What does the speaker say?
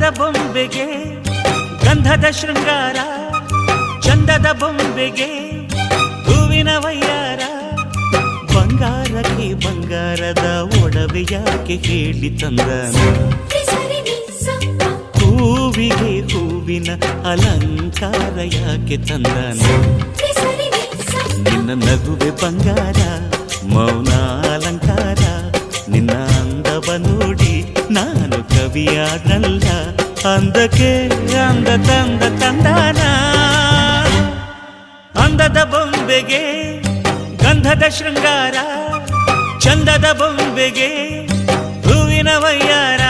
ಅಂದದ ಬೊಂಬೆಗೆ ಗಂಧದ ಶೃಂಗಾರ, ಚಂದದ ಬೊಂಬೆಗೆ ಹೂವಿನ ವಯ್ಯಾರ. ಬಂಗಾರಕ್ಕೆ ಬಂಗಾರದ ಒಡವೆ ಯಾಕೆ ಹೇಳಿ ತಂದನ, ಹೂವಿಗೆ ಹೂವಿನ ಅಲಂಕಾರ ಯಾಕೆ ತಂದನ. ನಿನ್ನ ನಗುವೆ ಬಂಗಾರ, ಮೌನ ಅಲಂಕಾರ, ನಿನ್ನ ಅಂದವ ನೋಡಿ ನಾನು ಕವಿಯಾದಲ್ಲ. ಅಂದಕ್ಕೆ ಅಂದ ತಂದ ತಂದಾನ. ಅಂದದ ಬೊಂಬೆಗೆ ಗಂಧದ ಶೃಂಗಾರ, ಚಂದದ ಬೊಂಬೆಗೆ ಹೂವಿನ ವಯ್ಯಾರ.